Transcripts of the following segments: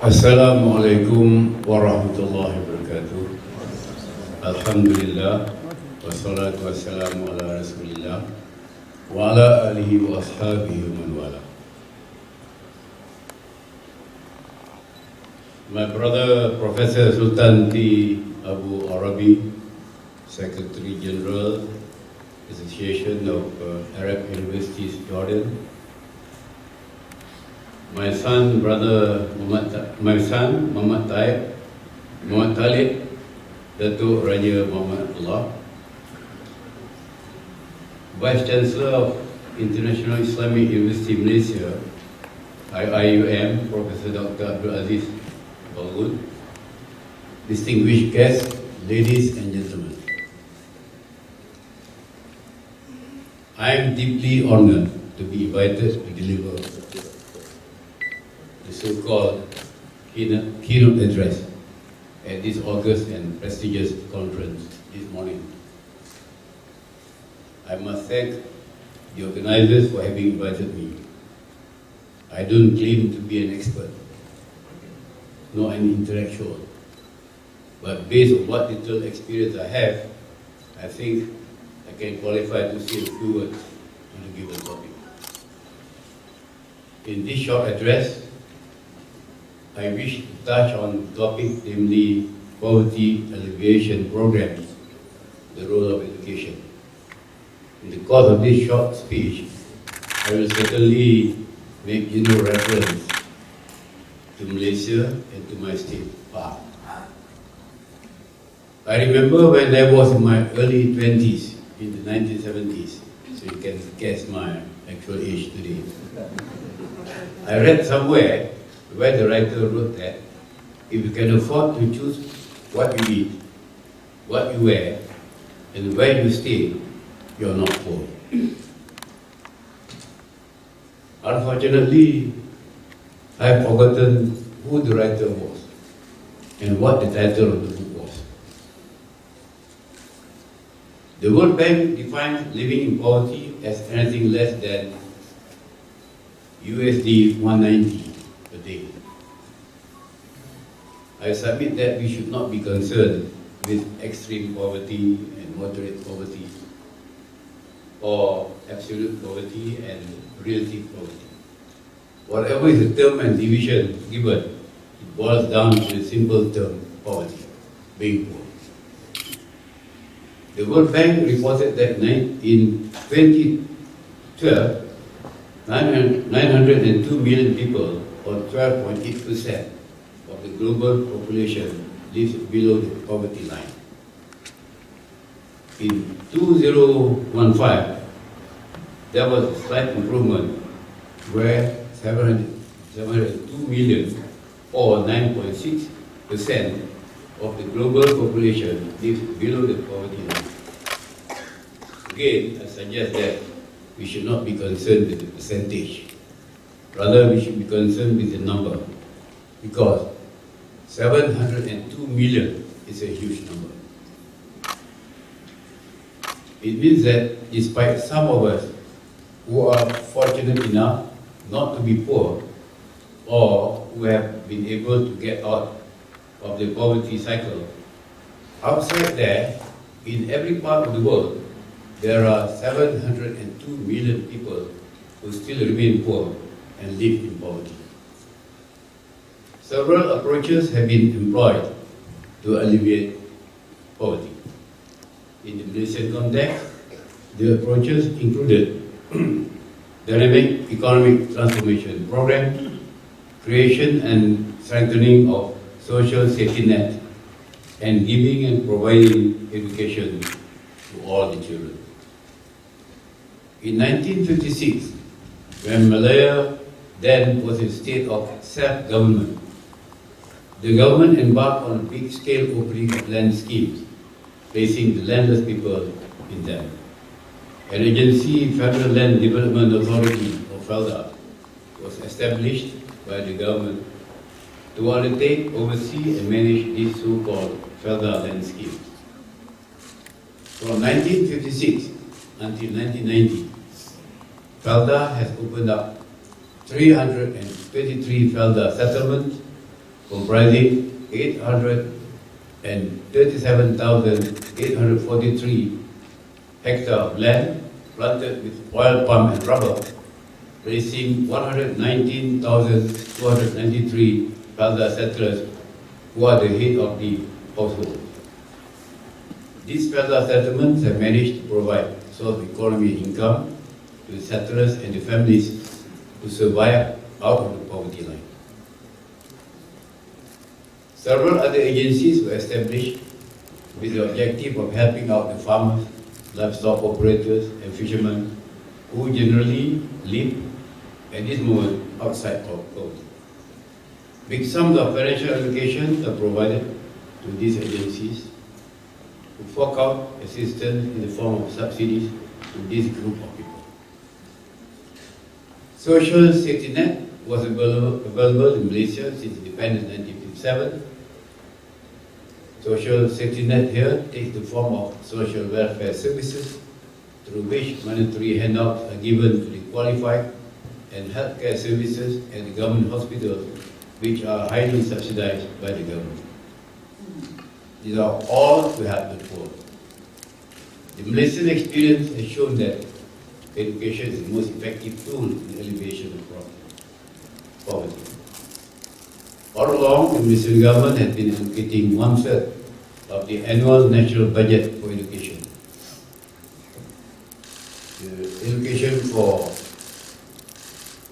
Assalamualaikum warahmatullahi wabarakatuh. Alhamdulillah wassalatu wassalamu ala rasulillah wa ala alihi wa ashabihi wa man wala. My brother Professor Sultan T. Abu Arabi, Secretary General, Association of Arab Universities Jordan. My son, Muhammad Talib, Datuk Raja Muhammad Allah, Vice Chancellor of International Islamic University Malaysia, IIUM, Professor Dr. Abdul Aziz Balgun, distinguished guests, ladies and gentlemen. I am deeply honored to be invited to deliver the so-called keynote address at this august and prestigious conference this morning. I must thank the organizers for having invited me. I don't claim to be an expert, nor an intellectual, but based on what little experience I have, I think I can qualify to say a few words on a given topic. In this short address, I wish to touch on the topic, namely poverty alleviation programs, the role of education. In the course of this short speech, I will certainly make general reference to Malaysia and to my state, Pahang. I remember when I was in my early 20s, in the 1970s, so you can guess my actual age today. I read somewhere where the writer wrote that if you can afford to choose what you eat, what you wear, and where you stay, you're not poor. Unfortunately, I've forgotten who the writer was and what the title of the book was. The World Bank defines living in poverty as anything less than USD 190 a day. I submit that we should not be concerned with extreme poverty and moderate poverty, or absolute poverty and relative poverty. Whatever is the term and division given, it boils down to the simple term, poverty, being poor. The World Bank reported that in 2012, 902 million people, or 12.8% of the global population, lives below the poverty line. In 2015, there was a slight improvement where 702 million, or 9.6% of the global population lives below the poverty line. Again, I suggest that we should not be concerned with the percentage. Rather, we should be concerned with the number, because 702 million is a huge number. It means that despite some of us who are fortunate enough not to be poor, or who have been able to get out of the poverty cycle, outside there, in every part of the world, there are 702 million people who still remain poor and live in poverty. Several approaches have been employed to alleviate poverty. In the Malaysian context, the approaches included dynamic economic transformation program, creation and strengthening of social safety net, and giving and providing education to all the children. In 1956, when Malaya then was in a state of self-government, the government embarked on a big-scale opening of land schemes, placing the landless people in them. An agency, Federal Land Development Authority, or FLDA, was established by the government to undertake, oversee and manage these so-called FLDA land schemes. From 1956 until 1990, FLDA has opened up 323 FLDA settlements comprising 837,843 hectares of land planted with oil palm and rubber, raising 119,293 Palda settlers who are the head of the household. These Palda settlements have managed to provide source of economic income to the settlers and the families who survive out of the poverty line. Several other agencies were established with the objective of helping out the farmers, livestock operators and fishermen who generally live at this moment outside of poverty. Big sums of financial allocations are provided to these agencies to fork out assistance in the form of subsidies to this group of people. Social safety net was available in Malaysia since independence in 1957. Social safety net here takes the form of social welfare services through which monetary handouts are given to the qualified and healthcare services at the government hospitals, which are highly subsidized by the government. These are all to help the poor. The Malaysian experience has shown that education is the most effective tool in alleviation of poverty. All along, the Malaysian government has been allocating 1/3 of the annual national budget for education. The allocation for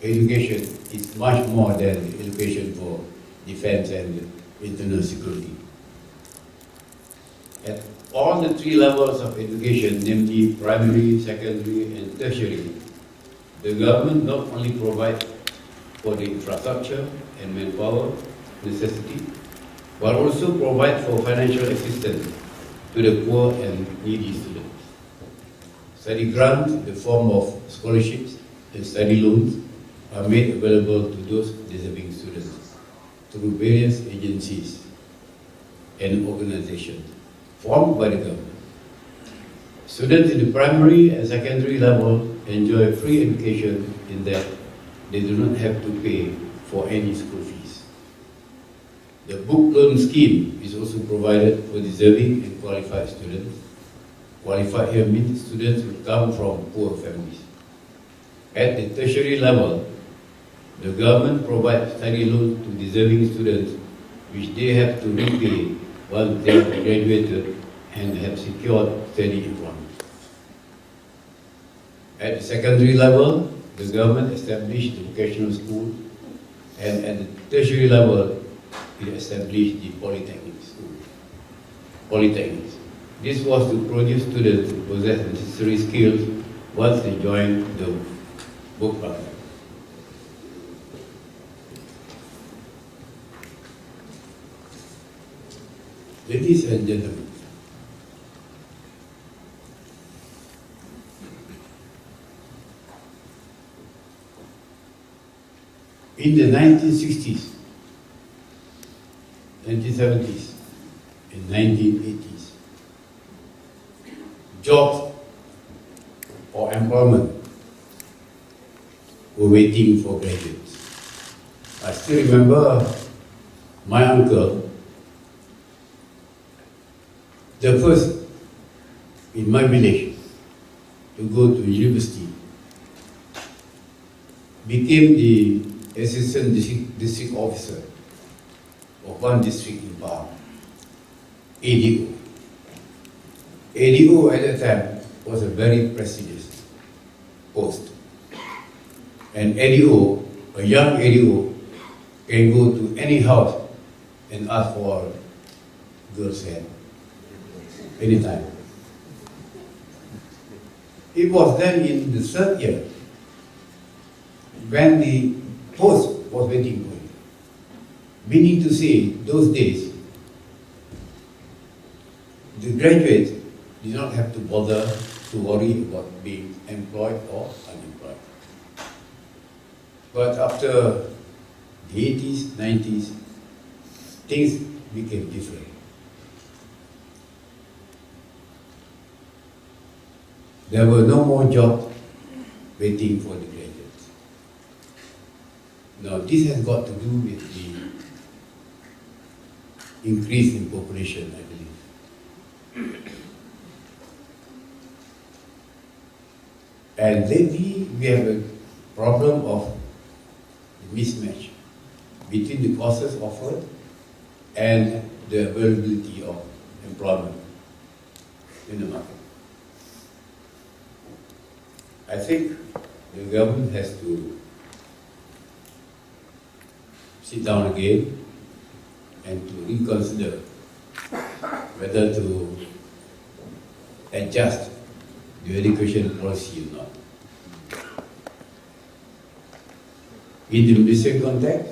education is much more than the allocation for defense and internal security. At all the three levels of education, namely primary, secondary, and tertiary, the government not only provides for the infrastructure and manpower necessity, but also provide for financial assistance to the poor and needy students. Study grants in the form of scholarships and study loans are made available to those deserving students through various agencies and organizations formed by the government. Students in the primary and secondary level enjoy free education in that they do not have to pay for any school fees. The book loan scheme is also provided for deserving and qualified students. Qualified here means students who come from poor families. At the tertiary level, the government provides study loans to deserving students which they have to repay once they have graduated and have secured steady employment. At the secondary level, the government established the vocational school, and at the tertiary level, it established the polytechnics. This was to produce students who possess necessary skills once they join the work program. Ladies and gentlemen, in the 1960s, 1970s, and 1980s, jobs or employment were waiting for graduates. I still remember my uncle, the first in my village to go to university, became the assistant district officer of one district in Pahang, ADO. ADO at that time was a very prestigious post. And ADO, a young ADO, can go to any house and ask for a girl's hand anytime. It was then in the third year when the post was waiting for him. Meaning to say, those days, the graduates did not have to bother to worry about being employed or unemployed. But after the 80s, 90s, things became different. There were no more jobs waiting for the graduates. Now, this has got to do with the increase in population, I believe. And lately, we have a problem of mismatch between the courses offered and the availability of employment in the market. I think the government has to sit down again and to reconsider whether to adjust the education policy or not. In the Malaysian context,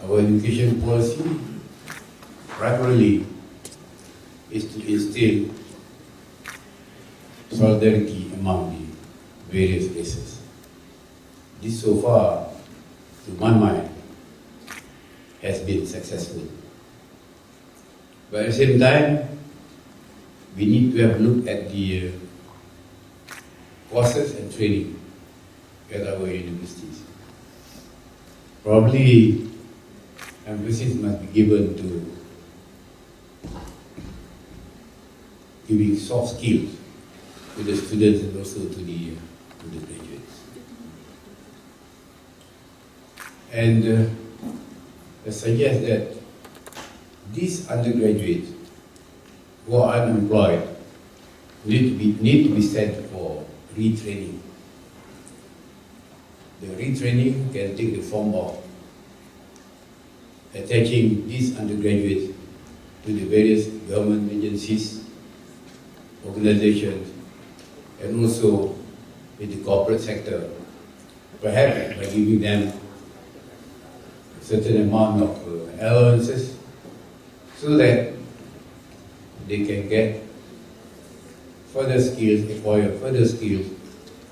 our education policy primarily is to instill solidarity among the various races. This so far, to my mind, has been successful. But at the same time, we need to have a look at the courses and training at our universities. Probably emphasis must be given to giving soft skills to the students and also to the graduates. And I suggest that these undergraduates who are unemployed need to be sent for retraining. The retraining can take the form of attaching these undergraduates to the various government agencies, organizations, and also in the corporate sector, perhaps by giving them a certain amount of allowances so that they can get further skills, acquire further skills,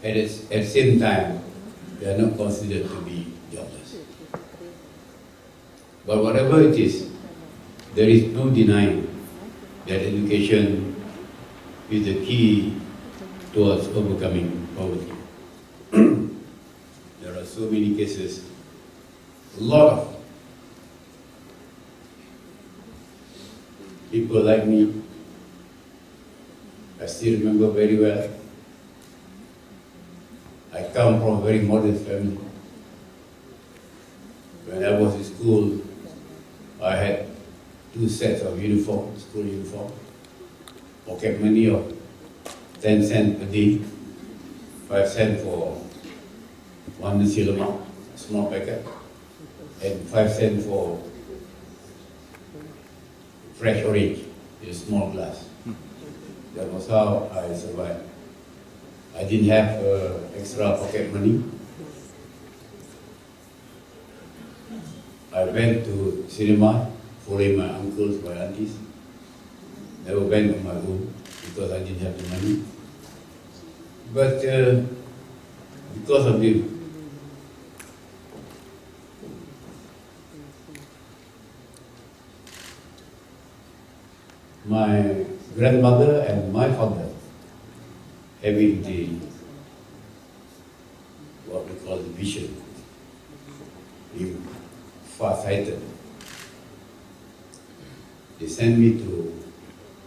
and at the same time, they are not considered to be jobless. But whatever it is, there is no denying that education is the key towards overcoming poverty. There are so many cases, a lot of people like me. I still remember very well. I come from a very modest family. When I was in school, I had 2 sets of uniform, school uniform, pocket money of 10 cents per day, 5 cents for 1 nasi lemak, a small packet, and 5 cents for fresh orange in a small glass. That was how I survived. I didn't have extra pocket money. I went to cinema, following my uncles, my aunties. Never went on my own because I didn't have the money. But because of the my grandmother and my father having the what we call the vision, being far-sighted. They sent me to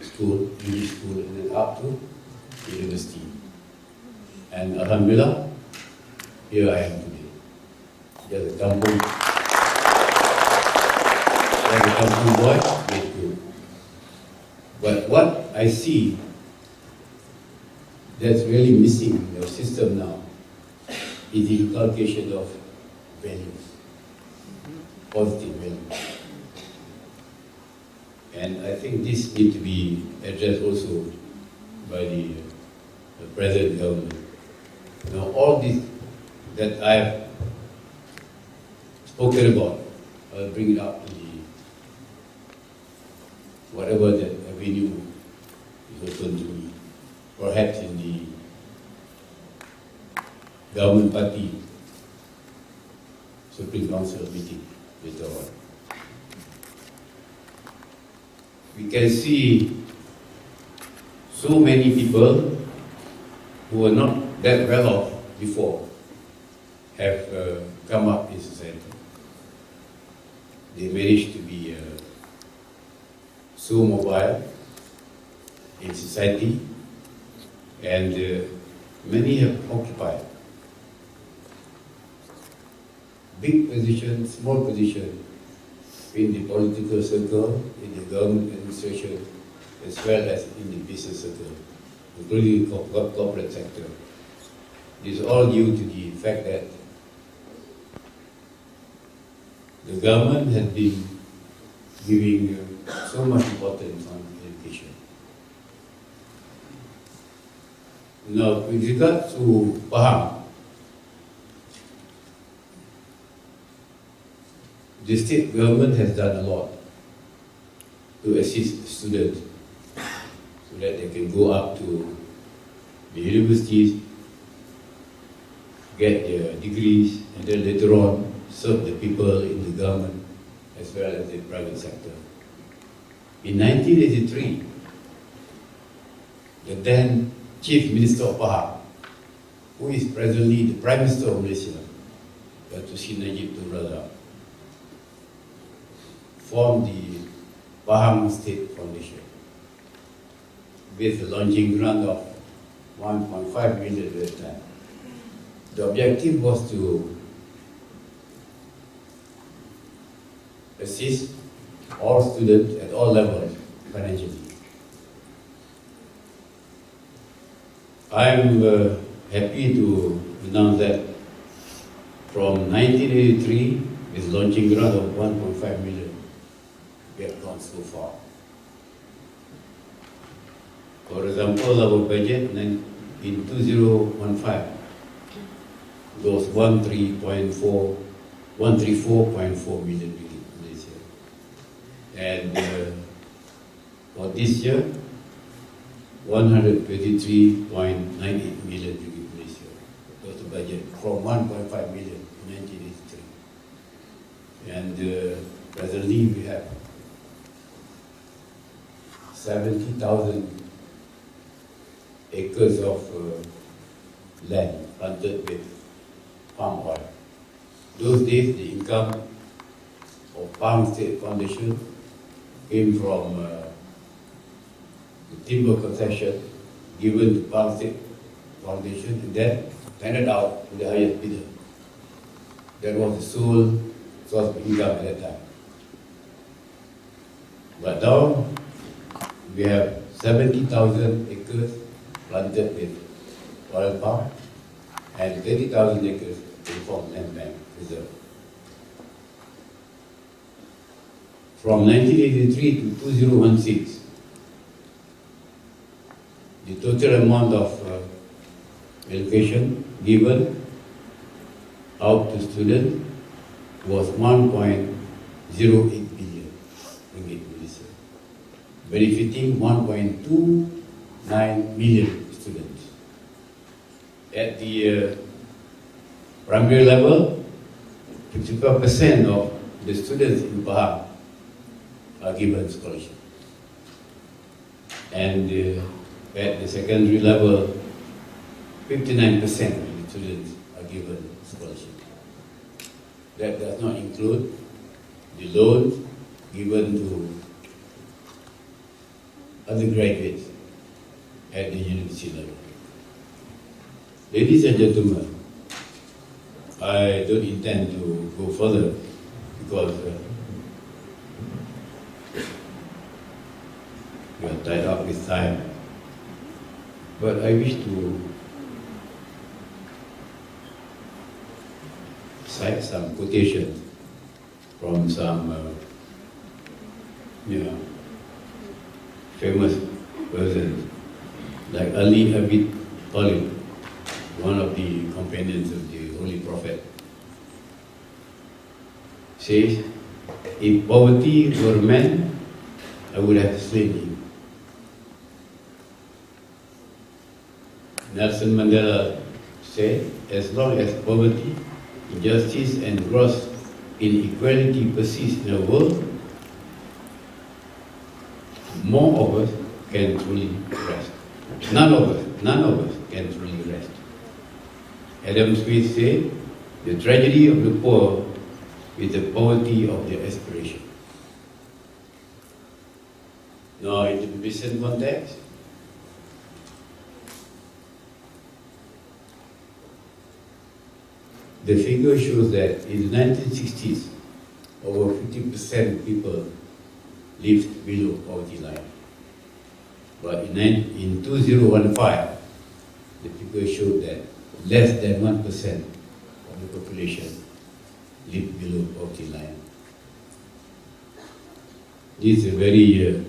school, English school, and then up to university. And Alhamdulillah, here I am today. Just a kampung boy, grade 2. But what I see that's really missing in our system now is the inculcation of values, positive values. And I think this needs to be addressed also by the present government. Now, all this that I have spoken about, I'll bring it up to the whatever that avenue is open to me. Perhaps in the government party Supreme Council meeting later on. We can see so many people who were not that well off before have come up in society. They managed to be so mobile in society, and many have occupied big positions, small positions in the political circle, in the government administration, as well as in the business circle, including the corporate sector. This is all due to the fact that the government has been giving so much importance on education. Now, with regard to Pahang, the state government has done a lot to assist students so that they can go up to the universities, get their degrees, and then later on serve the people in the government as well as the private sector. In 1983, the then Chief Minister of Pahang, who is presently the Prime Minister of Malaysia, Dr. Najib Tun Razak, formed the Pahang State Foundation with a launching grant of 1.5 million at that time. The objective was to assist all students at all levels financially. I am happy to announce that from 1983, with launching grant of 1.5 million, we have gone so far. For example, our budget in 2015 was 134.4 million ringgit this year. And for this year, 123.98 million ringgit this year. That was the budget from 1.5 million in 1983. And presently we have 70,000 acres of land planted with palm oil. Those days, the income of Pahang State Foundation came from the timber concession given to Pahang State Foundation and then handed out to the highest bidder. That was the sole source of income at that time. But now, we have 70,000 acres planted with oil palm and 30,000 acres from land bank reserve. From 1983 to 2016, the total amount of allocation given out to students was 1.08 billion ringgit, benefiting 1.29 million students. At the primary level, 55% of the students in Pahang are given scholarship. And at the secondary level, 59% of the students are given scholarship. That does not include the loans given to undergraduates at the university level. Ladies and gentlemen, I don't intend to go further because we are tied up with time. But I wish to cite some quotations from some famous persons like Ali Abid Talib, one of the companions of the Holy Prophet, says, "If poverty were a man, I would have slain him." Nelson Mandela said, "As long as poverty, injustice, and gross inequality persist in the world, more of us can truly rest. None of us can truly rest." Adam Smith said, "The tragedy of the poor is the poverty of their aspiration." Now, in the recent context, the figure shows that in the 1960s, over 50% people lived below poverty line. But in 2015, the figure showed that less than 1% of the population lived below poverty line. This is a very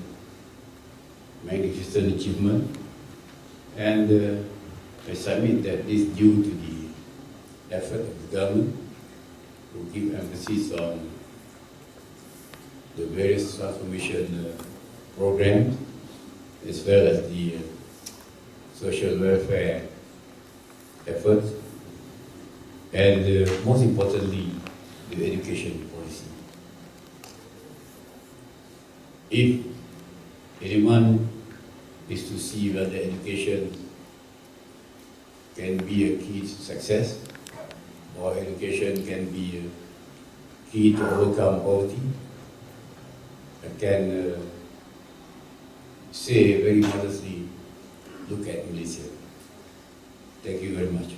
magnificent achievement, and I submit that this is due to the effort of the government to give emphasis on the various transformation programs, as well as the social welfare efforts, and most importantly, the education policy. If anyone is to see whether education can be a key to success, or education can be a key to overcome poverty, I can say very modestly, look at Malaysia. Thank you very much.